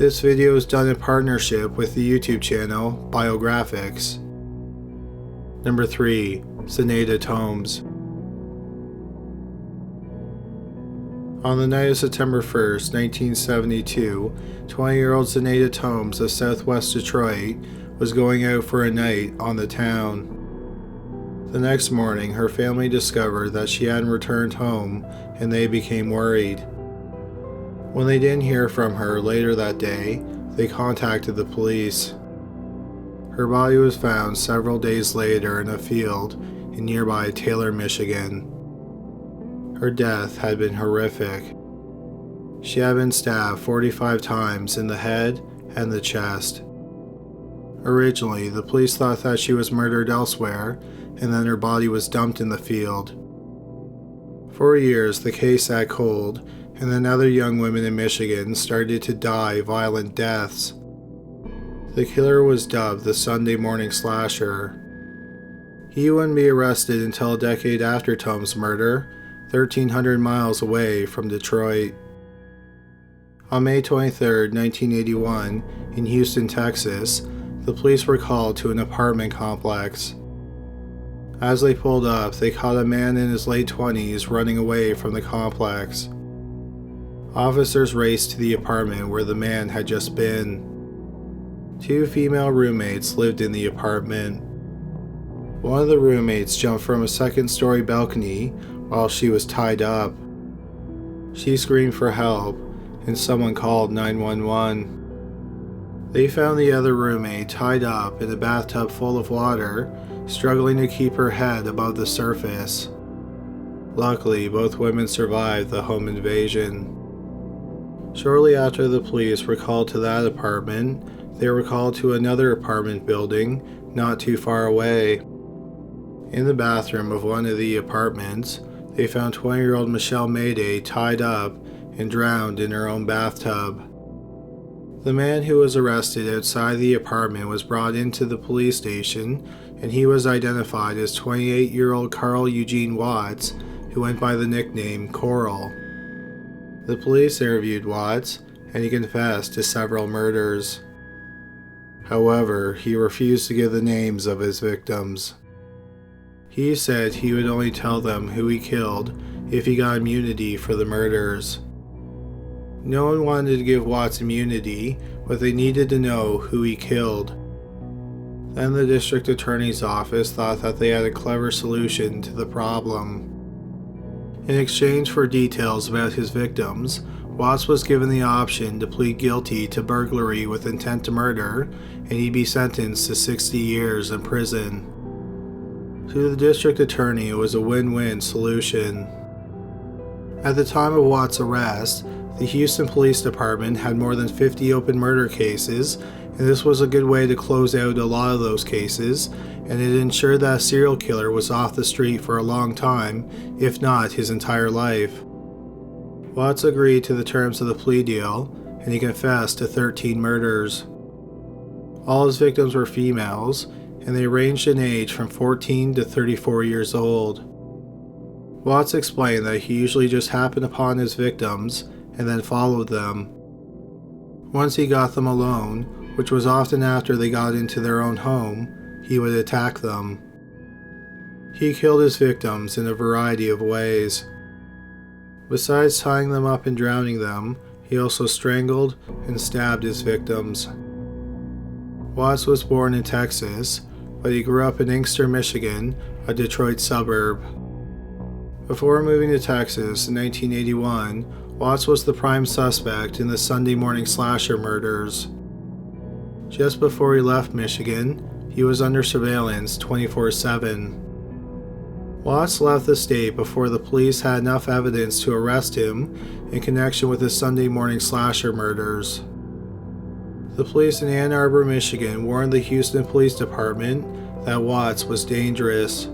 This video is done in partnership with the YouTube channel Biographics. Number 3. Zenaida Tomes. On the night of September 1st, 1972, 20-year-old Zenaida Tomes of southwest Detroit was going out for a night on the town. The next morning, her family discovered that she hadn't returned home, and they became worried. When they didn't hear from her later that day, they contacted the police. Her body was found several days later in a field in nearby Taylor, Michigan. Her death had been horrific. She had been stabbed 45 times in the head and the chest. Originally, the police thought that she was murdered elsewhere, and then her body was dumped in the field. For years, the case sat cold, and then other young women in Michigan started to die violent deaths. The killer was dubbed the Sunday morning slasher. He wouldn't be arrested until a decade after Tomes' murder, 1,300 miles away from Detroit. On May 23, 1981, in Houston, Texas, the police were called to an apartment complex. As they pulled up, they caught a man in his late 20s running away from the complex. Officers raced to the apartment where the man had just been. 2 female roommates lived in the apartment. One of the roommates jumped from a second-story balcony while she was tied up. She screamed for help, and someone called 911. They found the other roommate tied up in a bathtub full of water, struggling to keep her head above the surface. Luckily, both women survived the home invasion. Shortly after the police were called to that apartment, they were called to another apartment building not too far away. In the bathroom of one of the apartments, they found 20-year-old Michelle Mayday tied up and drowned in her own bathtub. The man who was arrested outside the apartment was brought into the police station, and he was identified as 28-year-old Carl Eugene Watts, who went by the nickname Coral. The police interviewed Watts, and he confessed to several murders. However, he refused to give the names of his victims. He said he would only tell them who he killed if he got immunity for the murders. No one wanted to give Watts immunity, but they needed to know who he killed. Then the district attorney's office thought that they had a clever solution to the problem. In exchange for details about his victims, Watts was given the option to plead guilty to burglary with intent to murder, and he'd be sentenced to 60 years in prison. To the district attorney, it was a win-win solution. At the time of Watts' arrest, the Houston Police Department had more than 50 open murder cases, and this was a good way to close out a lot of those cases, and it ensured that a serial killer was off the street for a long time, if not his entire life. Watts agreed to the terms of the plea deal, and he confessed to 13 murders. All his victims were females, and they ranged in age from 14 to 34 years old. Watts explained that he usually just happened upon his victims and then followed them. Once he got them alone, which was often after they got into their own home, he would attack them. He killed his victims in a variety of ways. Besides tying them up and drowning them, he also strangled and stabbed his victims. Watts was born in Texas, but he grew up in Inkster, Michigan, a Detroit suburb. Before moving to Texas in 1981, Watts was the prime suspect in the Sunday morning slasher murders. Just before he left Michigan, he was under surveillance 24/7. Watts left the state before the police had enough evidence to arrest him in connection with the Sunday morning slasher murders. The police in Ann Arbor, Michigan warned the Houston Police Department that Watts was dangerous.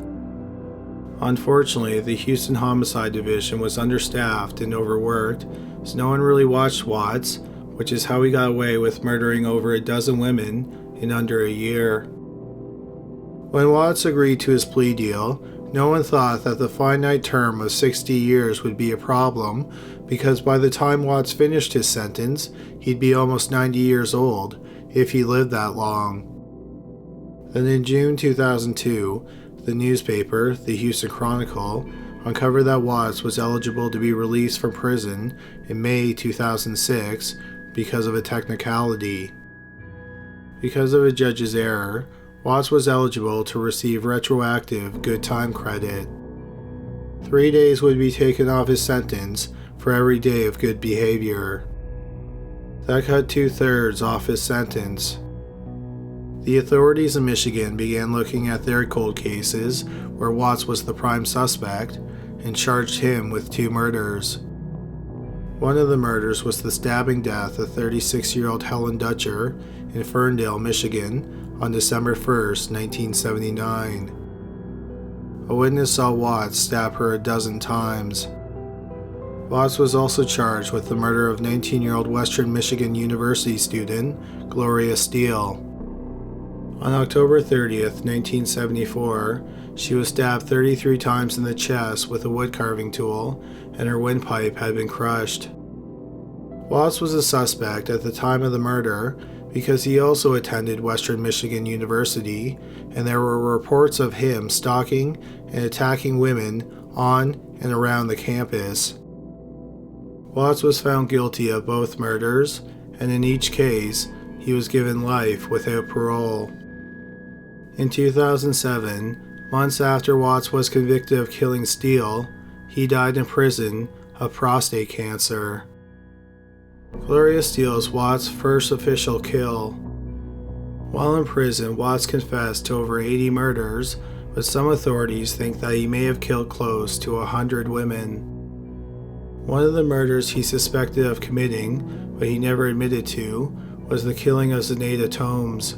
Unfortunately, the Houston Homicide Division was understaffed and overworked, so no one really watched Watts, which is how he got away with murdering over a dozen women in under a year. When Watts agreed to his plea deal, No one thought that the finite term of 60 years would be a problem, because by the time Watts finished his sentence, he'd be almost 90 years old, if he lived that long. Then in June 2002, the newspaper, the Houston Chronicle, uncovered that Watts was eligible to be released from prison in May 2006 because of a technicality. Because of a judge's error, Watts was eligible to receive retroactive good time credit. 3 days would be taken off his sentence for every day of good behavior. That cut 2/3 off his sentence. The authorities in Michigan began looking at their cold cases where Watts was the prime suspect and charged him with 2 murders. One of the murders was the stabbing death of 36-year-old Helen Dutcher in Ferndale, Michigan, on December 1st, 1979. A witness saw Watts stab her a dozen times. Watts was also charged with the murder of 19-year-old Western Michigan University student Gloria Steele. On October 30th, 1974, she was stabbed 33 times in the chest with a wood carving tool, and her windpipe had been crushed. Watts was a suspect at the time of the murder because he also attended Western Michigan University, and there were reports of him stalking and attacking women on and around the campus. Watts was found guilty of both murders, and in each case, he was given life without parole. In 2007, months after Watts was convicted of killing Steele, he died in prison of prostate cancer. Gloria Steele is Watts' first official kill. While in prison, Watts confessed to over 80 murders, but some authorities think that he may have killed close to 100 women. One of the murders he suspected of committing, but he never admitted to, was the killing of Zenaida Tomes.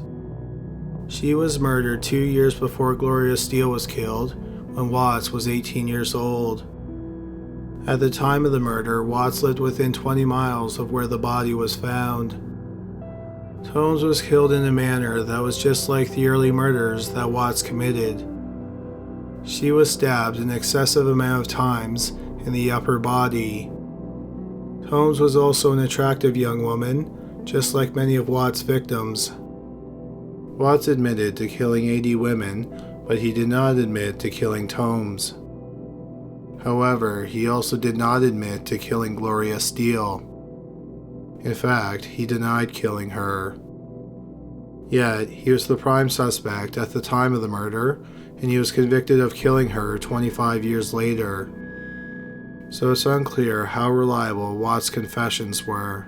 She was murdered 2 years before Gloria Steele was killed, when Watts was 18 years old. At the time of the murder, Watts lived within 20 miles of where the body was found. Tomes was killed in a manner that was just like the early murders that Watts committed. She was stabbed an excessive amount of times in the upper body. Tomes was also an attractive young woman, just like many of Watts' victims. Watts admitted to killing 80 women, but he did not admit to killing Tomes. However, he also did not admit to killing Gloria Steele. In fact, he denied killing her. Yet, he was the prime suspect at the time of the murder, and he was convicted of killing her 25 years later. So it's unclear how reliable Watts' confessions were.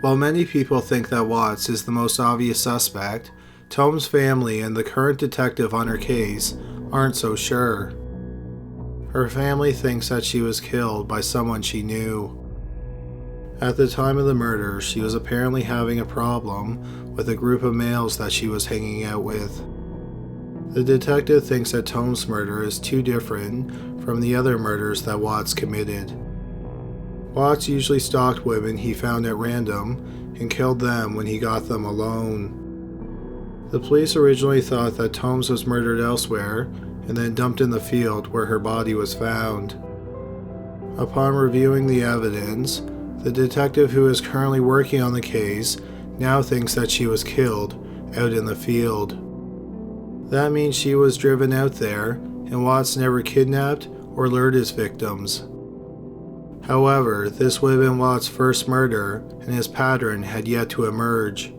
While many people think that Watts is the most obvious suspect, Tomes' family and the current detective on her case aren't so sure. Her family thinks that she was killed by someone she knew. At the time of the murder, she was apparently having a problem with a group of males that she was hanging out with. The detective thinks that Tomes' murder is too different from the other murders that Watts committed. Watts usually stalked women he found at random and killed them when he got them alone. The police originally thought that Tomes was murdered elsewhere and then dumped in the field where her body was found. Upon reviewing the evidence, the detective who is currently working on the case now thinks that she was killed out in the field. That means she was driven out there, and Watts never kidnapped or lured his victims. However, this would have been Watts' first murder, and his pattern had yet to emerge.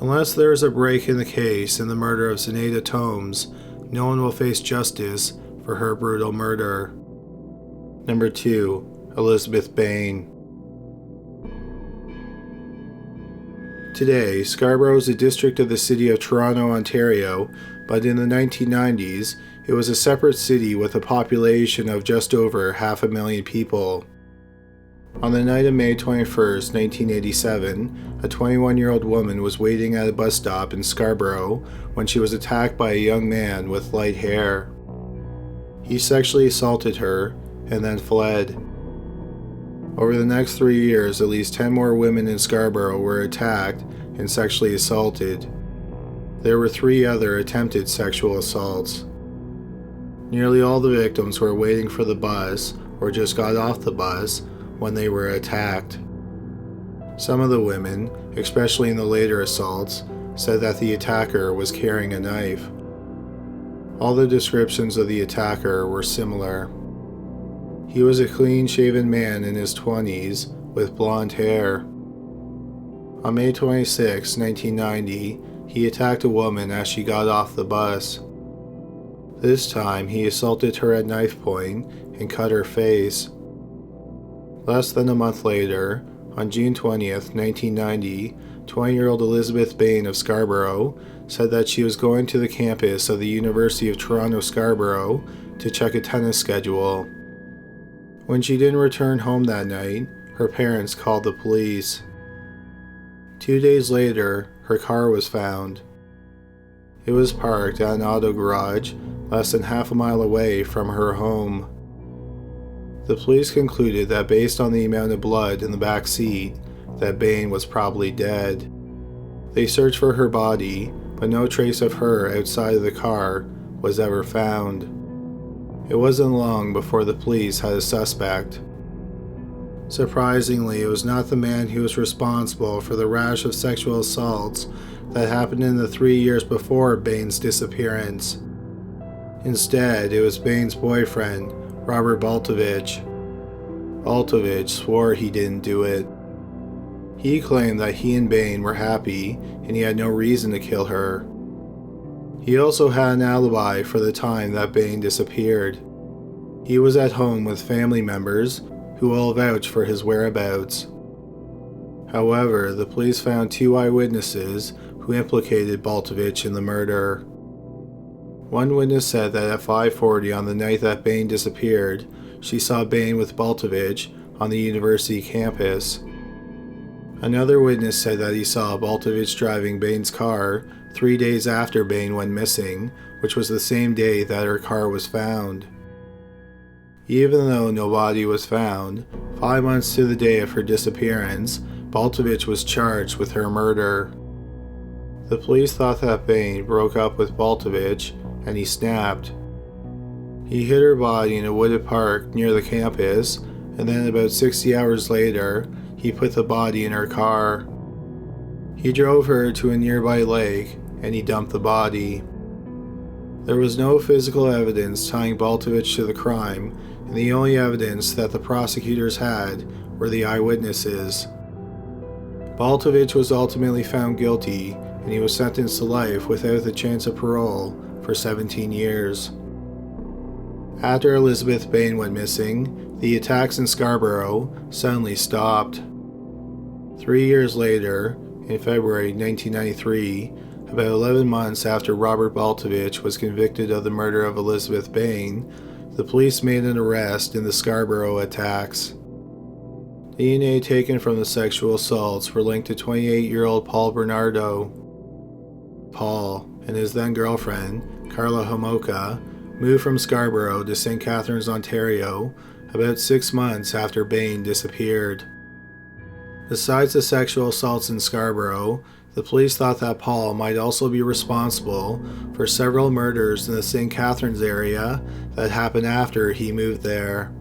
Unless there is a break in the case in the murder of Zenaida Tomes, no one will face justice for her brutal murder. Number 2. Elizabeth Bain. Today, Scarborough is a district of the city of Toronto, Ontario, but in the 1990s, it was a separate city with a population of just over 500,000 people. On the night of May 21, 1987, a 21-year-old woman was waiting at a bus stop in Scarborough when she was attacked by a young man with light hair. He sexually assaulted her and then fled. Over the next 3 years, at least 10 more women in Scarborough were attacked and sexually assaulted. There were 3 other attempted sexual assaults. Nearly all the victims were waiting for the bus or just got off the bus when they were attacked. Some of the women, especially in the later assaults, said that the attacker was carrying a knife. All the descriptions of the attacker were similar. He was a clean-shaven man in his 20s with blonde hair. On May 26, 1990, he attacked a woman as she got off the bus. This time, he assaulted her at knife point and cut her face. Less than a month later, on June 20th, 1990, 20-year-old Elizabeth Bain of Scarborough said that she was going to the campus of the University of Toronto Scarborough to check a tennis schedule. When she didn't return home that night, her parents called the police. 2 days later, her car was found. It was parked at an auto garage less than half a mile away from her home. The police concluded that based on the amount of blood in the back seat, that Bain was probably dead. They searched for her body, but no trace of her outside of the car was ever found. It wasn't long before the police had a suspect. Surprisingly, it was not the man who was responsible for the rash of sexual assaults that happened in the 3 years before Bain's disappearance. Instead, it was Bain's boyfriend, Robert Baltovich. Baltovich swore he didn't do it. He claimed that he and Bain were happy and he had no reason to kill her. He also had an alibi for the time that Bain disappeared. He was at home with family members who all vouched for his whereabouts. However, the police found 2 eyewitnesses who implicated Baltovich in the murder. One witness said that at 5:40 on the night that Bain disappeared, she saw Bain with Baltovich on the university campus. Another witness said that he saw Baltovich driving Bain's car 3 days after Bain went missing, which was the same day that her car was found. Even though no body was found, 5 months to the day of her disappearance, Baltovich was charged with her murder. The police thought that Bain broke up with Baltovich and he snapped. He hid her body in a wooded park near the campus, and then about 60 hours later, he put the body in her car. He drove her to a nearby lake and he dumped the body. There was no physical evidence tying Baltovich to the crime, and the only evidence that the prosecutors had were the eyewitnesses. Baltovich was ultimately found guilty and he was sentenced to life without the chance of parole for 17 years. After Elizabeth Bain went missing, the attacks in Scarborough suddenly stopped. 3 years later, in February 1993, about 11 months after Robert Baltovich was convicted of the murder of Elizabeth Bain, the police made an arrest in the Scarborough attacks. DNA taken from the sexual assaults were linked to 28-year-old Paul Bernardo. Paul and his then-girlfriend, Carla Homolka, moved from Scarborough to St. Catharines, Ontario, about 6 months after Bain disappeared. Besides the sexual assaults in Scarborough, the police thought that Paul might also be responsible for several murders in the St. Catharines area that happened after he moved there.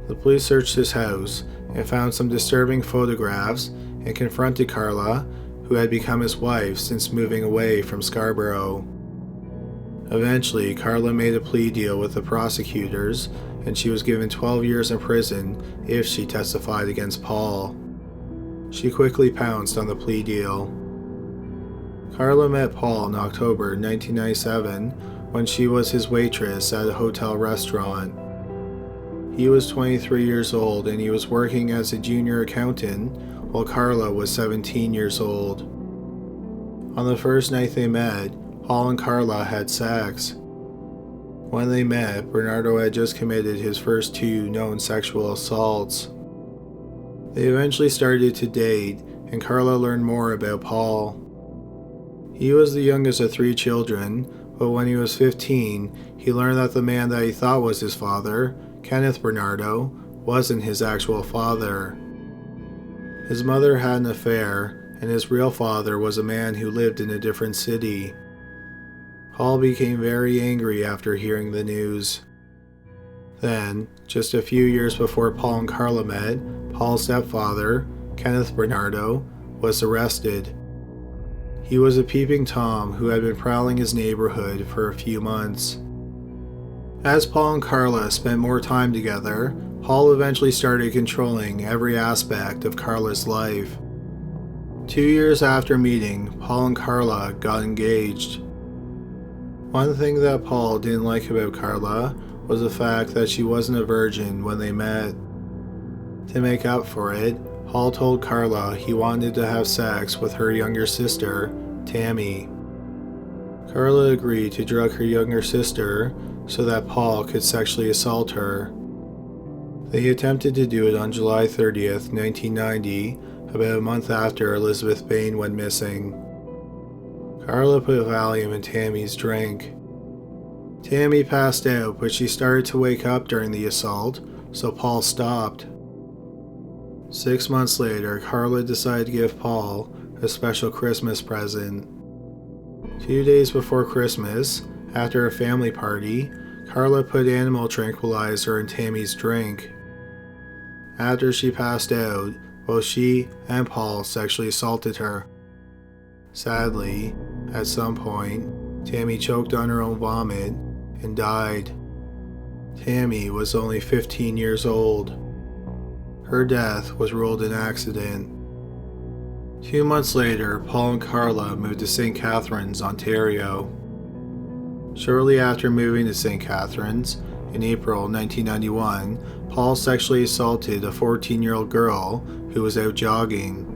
The police searched his house and found some disturbing photographs and confronted Carla, who had become his wife since moving away from Scarborough. Eventually, Carla made a plea deal with the prosecutors, and she was given 12 years in prison if she testified against Paul. She quickly pounced on the plea deal. Carla met Paul in October 1997 when she was his waitress at a hotel restaurant. He was 23 years old and he was working as a junior accountant, while Carla was 17 years old. On the first night they met, Paul and Carla had sex. When they met, Bernardo had just committed his first 2 known sexual assaults. They eventually started to date, and Carla learned more about Paul. He was the youngest of 3 children, but when he was 15, he learned that the man that he thought was his father, Kenneth Bernardo, wasn't his actual father. His mother had an affair, and his real father was a man who lived in a different city. Paul became very angry after hearing the news. Then, just a few years before Paul and Carla met, Paul's stepfather, Kenneth Bernardo, was arrested. He was a peeping Tom who had been prowling his neighborhood for a few months. As Paul and Carla spent more time together, Paul eventually started controlling every aspect of Carla's life. 2 years after meeting, Paul and Carla got engaged. One thing that Paul didn't like about Carla was the fact that she wasn't a virgin when they met. To make up for it, Paul told Carla he wanted to have sex with her younger sister, Tammy. Carla agreed to drug her younger sister so that Paul could sexually assault her. They attempted to do it on July 30th, 1990, about a month after Elizabeth Bain went missing. Carla put Valium in Tammy's drink. Tammy passed out, but she started to wake up during the assault, so Paul stopped. 6 months later, Carla decided to give Paul a special Christmas present. 2 days before Christmas, after a family party, Carla put animal tranquilizer in Tammy's drink. After she passed out, both she and Paul sexually assaulted her. Sadly, at some point, Tammy choked on her own vomit and died. Tammy was only 15 years old. Her death was ruled an accident. 2 months later, Paul and Carla moved to St. Catharines, Ontario. Shortly after moving to St. Catharines, in April 1991, Paul sexually assaulted a 14-year-old girl who was out jogging.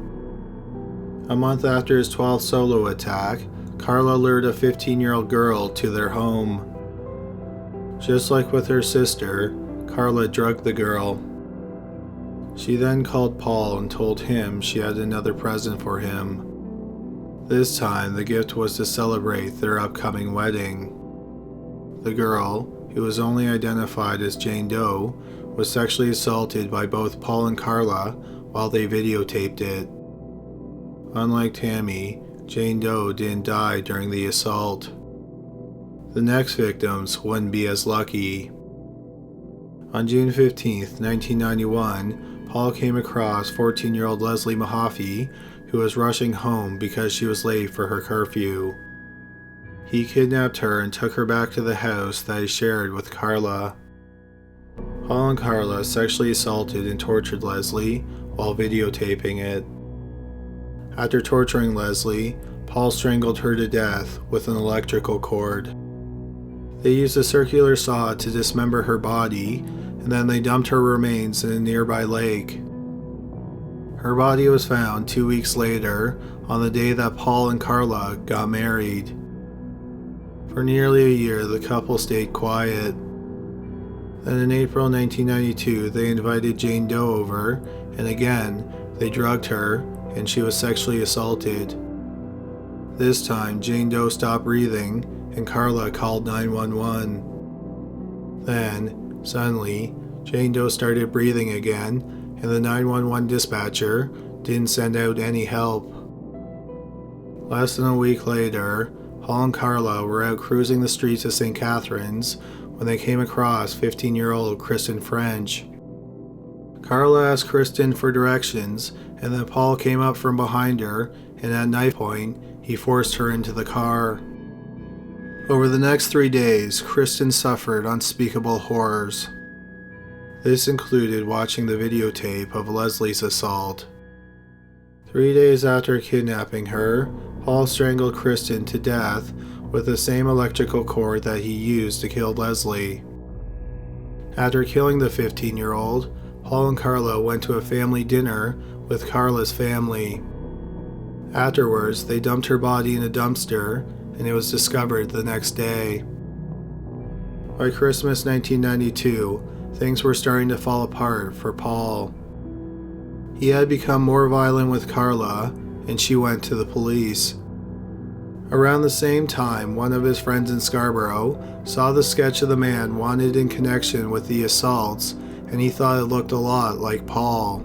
A month after his 12th solo attack, Carla lured a 15-year-old girl to their home. Just like with her sister, Carla drugged the girl. She then called Paul and told him she had another present for him. This time, the gift was to celebrate their upcoming wedding. The girl, who was only identified as Jane Doe, was sexually assaulted by both Paul and Carla while they videotaped it. Unlike Tammy, Jane Doe didn't die during the assault. The next victims wouldn't be as lucky. On June 15, 1991, Paul came across 14-year-old Leslie Mahaffey, who was rushing home because she was late for her curfew. He kidnapped her and took her back to the house that he shared with Carla. Paul and Carla sexually assaulted and tortured Leslie while videotaping it. After torturing Leslie, Paul strangled her to death with an electrical cord. They used a circular saw to dismember her body, and then they dumped her remains in a nearby lake. Her body was found 2 weeks later, on the day that Paul and Carla got married. For nearly a year, the couple stayed quiet. Then in April 1992, they invited Jane Doe over, and again, they drugged her, and she was sexually assaulted. This time, Jane Doe stopped breathing, and Carla called 911. Then, suddenly, Jane Doe started breathing again, and the 911 dispatcher didn't send out any help. Less than a week later, Paul and Carla were out cruising the streets of St. Catharines when they came across 15-year-old Kristen French. Carla asked Kristen for directions, and then Paul came up from behind her, and at knife point, he forced her into the car. Over the next 3 days, Kristen suffered unspeakable horrors. This included watching the videotape of Leslie's assault. 3 days after kidnapping her, Paul strangled Kristen to death with the same electrical cord that he used to kill Leslie. After killing the 15-year-old, Paul and Carla went to a family dinner with Carla's family. Afterwards, they dumped her body in a dumpster, and it was discovered the next day. By Christmas 1992, things were starting to fall apart for Paul. He had become more violent with Carla, and she went to the police. Around the same time, one of his friends in Scarborough saw the sketch of the man wanted in connection with the assaults, and he thought it looked a lot like Paul.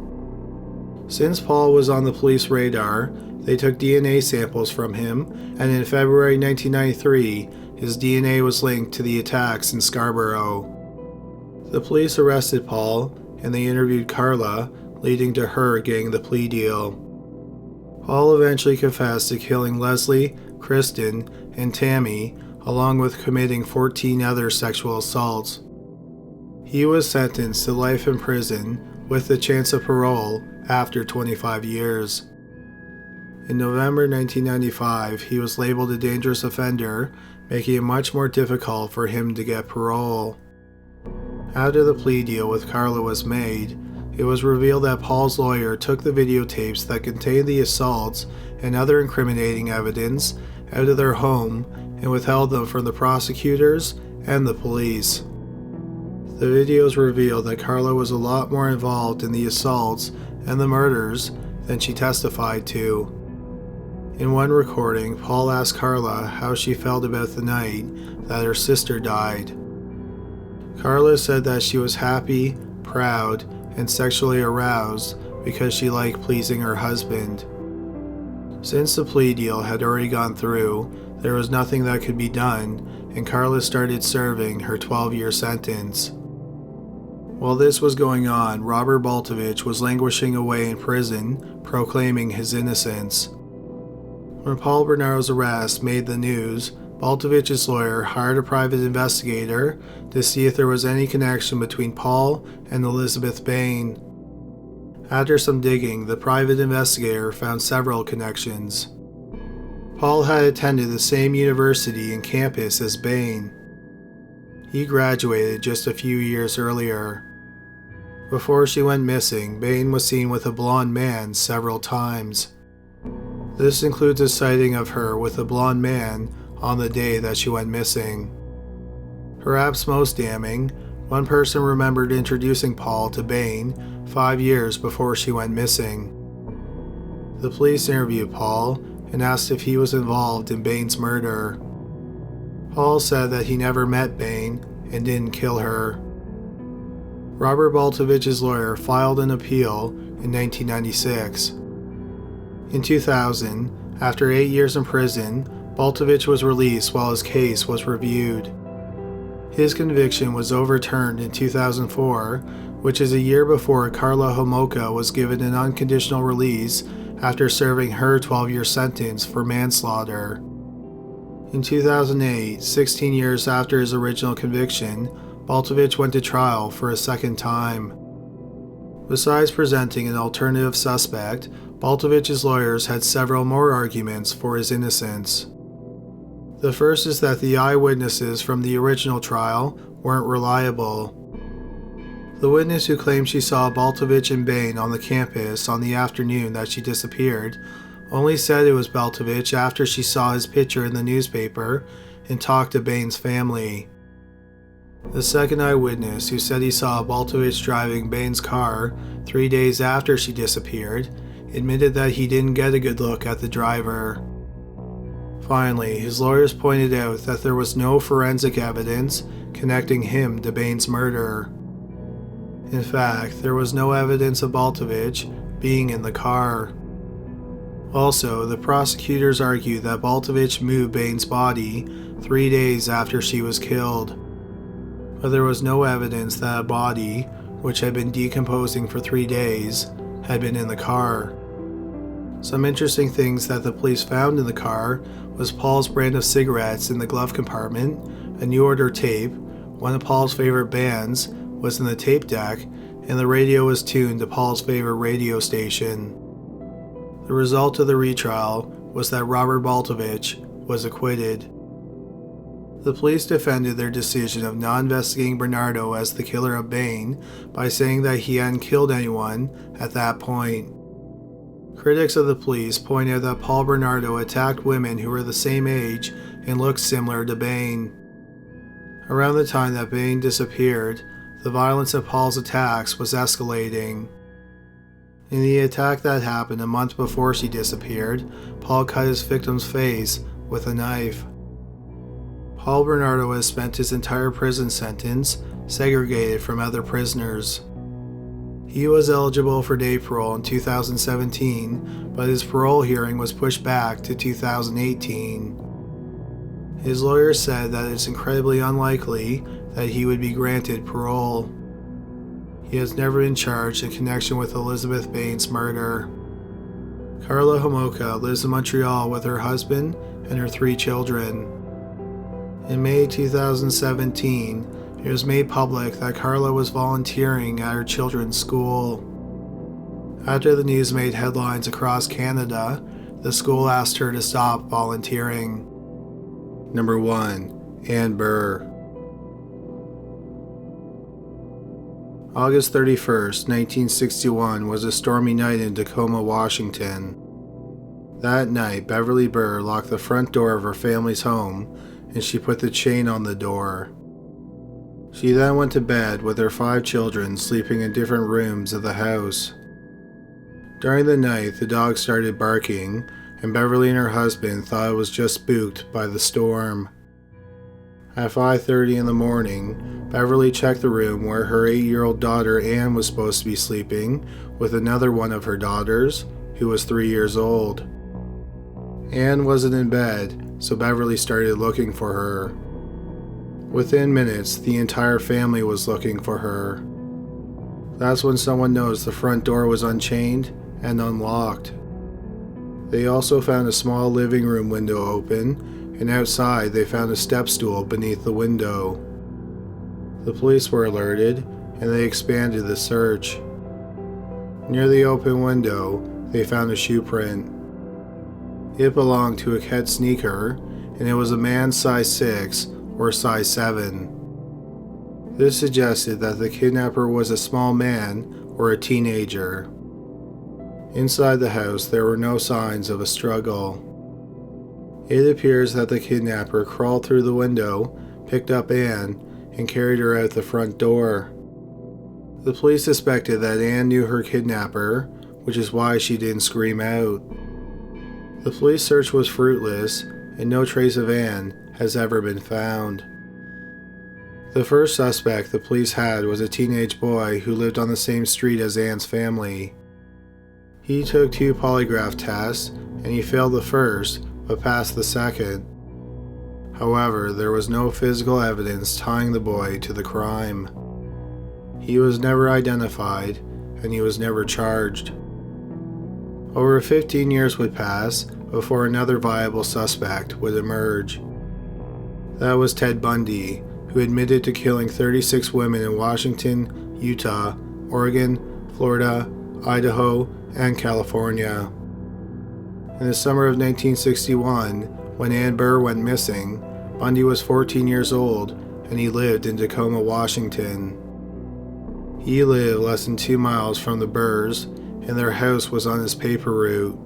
Since Paul was on the police radar, they took DNA samples from him, and in February 1993, His DNA was linked to the attacks in Scarborough. The police arrested Paul, and they interviewed Carla, leading to her getting the plea deal. Paul eventually confessed to killing Leslie, Kristen, and Tammy, along with committing 14 other sexual assaults. He was sentenced to life in prison with the chance of parole after 25 years. In November 1995, he was labeled a dangerous offender, making it much more difficult for him to get parole. After the plea deal with Carla was made, it was revealed that Paul's lawyer took the videotapes that contained the assaults and other incriminating evidence out of their home and withheld them from the prosecutors and the police. The videos revealed that Carla was a lot more involved in the assaults and the murders than she testified to. In one recording, Paul asked Carla how she felt about the night that her sister died. Carla said that she was happy, proud, and sexually aroused because she liked pleasing her husband. Since the plea deal had already gone through, there was nothing that could be done, and Carla started serving her 12-year sentence. While this was going on, Robert Baltovich was languishing away in prison, proclaiming his innocence. When Paul Bernardo's arrest made the news, Baltovich's lawyer hired a private investigator to see if there was any connection between Paul and Elizabeth Bain. After some digging, the private investigator found several connections. Paul had attended the same university and campus as Bain. He graduated just a few years earlier. Before she went missing, Bain was seen with a blonde man several times. This includes a sighting of her with a blonde man on the day that she went missing. Perhaps most damning, one person remembered introducing Paul to Bain 5 years before she went missing. The police interviewed Paul and asked if he was involved in Bain's murder. Paul said that he never met Bain and didn't kill her. Robert Baltovich's lawyer filed an appeal in 1996. In 2000, after 8 years in prison, Baltovich was released while his case was reviewed. His conviction was overturned in 2004, which is a year before Carla Homolka was given an unconditional release after serving her 12-year sentence for manslaughter. In 2008, 16 years after his original conviction, Baltovich went to trial for a second time. Besides presenting an alternative suspect, Baltovich's lawyers had several more arguments for his innocence. The first is that the eyewitnesses from the original trial weren't reliable. The witness who claimed she saw Baltovich and Bain on the campus on the afternoon that she disappeared only said it was Baltovich after she saw his picture in the newspaper and talked to Bain's family. The second eyewitness, who said he saw Baltovich driving Bain's car 3 days after she disappeared, admitted that he didn't get a good look at the driver. Finally, his lawyers pointed out that there was no forensic evidence connecting him to Bain's murder. In fact, there was no evidence of Baltovich being in the car. Also, the prosecutors argued that Baltovich moved Bain's body 3 days after she was killed. But there was no evidence that a body, which had been decomposing for 3 days, had been in the car. Some interesting things that the police found in the car was Paul's brand of cigarettes in the glove compartment, a New Order tape, one of Paul's favorite bands was in the tape deck, and the radio was tuned to Paul's favorite radio station. The result of the retrial was that Robert Baltovich was acquitted. The police defended their decision of not investigating Bernardo as the killer of Bain by saying that he hadn't killed anyone at that point. Critics of the police point out that Paul Bernardo attacked women who were the same age and looked similar to Bain. Around the time that Bain disappeared, the violence of Paul's attacks was escalating. In the attack that happened a month before she disappeared, Paul cut his victim's face with a knife. Paul Bernardo has spent his entire prison sentence segregated from other prisoners. He was eligible for day parole in 2017, but his parole hearing was pushed back to 2018. His lawyer said that it's incredibly unlikely that he would be granted parole. He has never been charged in connection with Elizabeth Bain's murder. Karla Homolka lives in Montreal with her husband and her 3 children. In May 2017, it was made public that Karla was volunteering at her children's school. After the news made headlines across Canada, the school asked her to stop volunteering. Number 1. Anne Burr. August 31st, 1961 was a stormy night in Tacoma, Washington. That night, Beverly Burr locked the front door of her family's home and she put the chain on the door. She then went to bed with her 5 children sleeping in different rooms of the house. During the night, the dog started barking, and Beverly and her husband thought it was just spooked by the storm. At 5:30 in the morning, Beverly checked the room where her 8-year-old daughter Anne was supposed to be sleeping with another one of her daughters, who was 3 years old. Anne wasn't in bed, so Beverly started looking for her. Within minutes, the entire family was looking for her. That's when someone noticed the front door was unchained and unlocked. They also found a small living room window open, and outside they found a step stool beneath the window. The police were alerted, and they expanded the search. Near the open window, they found a shoe print. It belonged to a kid sneaker, and it was a man's size 6 or size 7. This suggested that the kidnapper was a small man or a teenager. Inside the house, there were no signs of a struggle. It appears that the kidnapper crawled through the window, picked up Anne, and carried her out the front door. The police suspected that Anne knew her kidnapper, which is why she didn't scream out. The police search was fruitless, and no trace of Anne has ever been found. The first suspect the police had was a teenage boy who lived on the same street as Anne's family. He took 2 polygraph tests, and he failed the first, but passed the second. However, there was no physical evidence tying the boy to the crime. He was never identified, and he was never charged. Over 15 years would pass before another viable suspect would emerge. That was Ted Bundy, who admitted to killing 36 women in Washington, Utah, Oregon, Florida, Idaho, and California. In the summer of 1961, when Anne Burr went missing, Bundy was 14 years old and he lived in Tacoma, Washington. He lived less than 2 miles from the Burrs, and their house was on his paper route.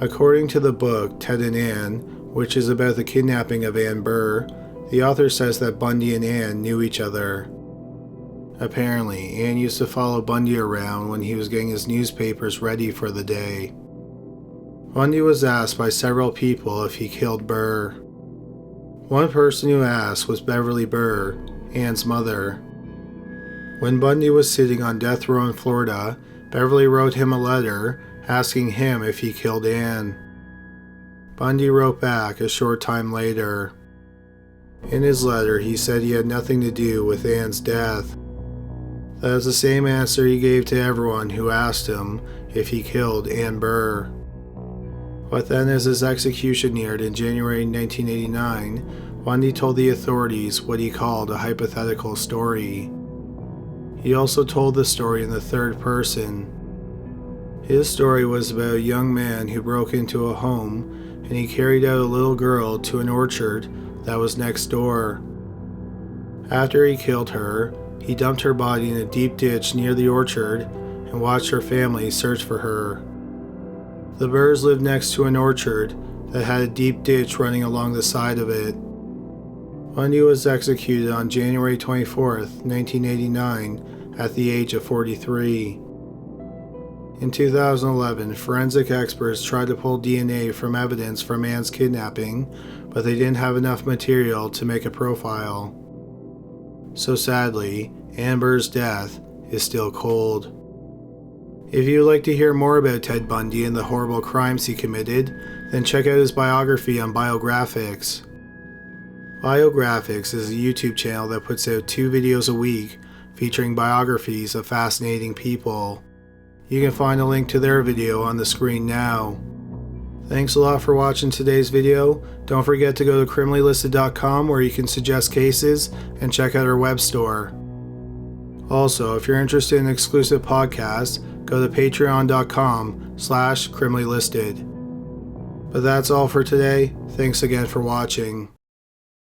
According to the book Ted and Anne, which is about the kidnapping of Anne Burr, the author says that Bundy and Anne knew each other. Apparently, Anne used to follow Bundy around when he was getting his newspapers ready for the day. Bundy was asked by several people if he killed Burr. One person who asked was Beverly Burr, Anne's mother. When Bundy was sitting on death row in Florida, Beverly wrote him a letter asking him if he killed Anne. Bundy wrote back a short time later. In his letter, he said he had nothing to do with Anne's death. That is the same answer he gave to everyone who asked him if he killed Anne Burr. But then, as his execution neared in January 1989, Bundy told the authorities what he called a hypothetical story. He also told the story in the third person. His story was about a young man who broke into a home and he carried out a little girl to an orchard that was next door. After he killed her, he dumped her body in a deep ditch near the orchard and watched her family search for her. The Burrs lived next to an orchard that had a deep ditch running along the side of it. Bundy was executed on January 24, 1989, at the age of 43. In 2011, forensic experts tried to pull DNA from evidence from Anne's kidnapping, but they didn't have enough material to make a profile. So sadly, Anne Burr's death is still cold. If you would like to hear more about Ted Bundy and the horrible crimes he committed, then check out his biography on Biographics. Biographics is a YouTube channel that puts out 2 videos a week featuring biographies of fascinating people. You can find a link to their video on the screen now. Thanks a lot for watching today's video. Don't forget to go to criminallylisted.com where you can suggest cases and check out our web store. Also, if you're interested in exclusive podcasts, go to patreon.com/criminallylisted. But that's all for today. Thanks again for watching.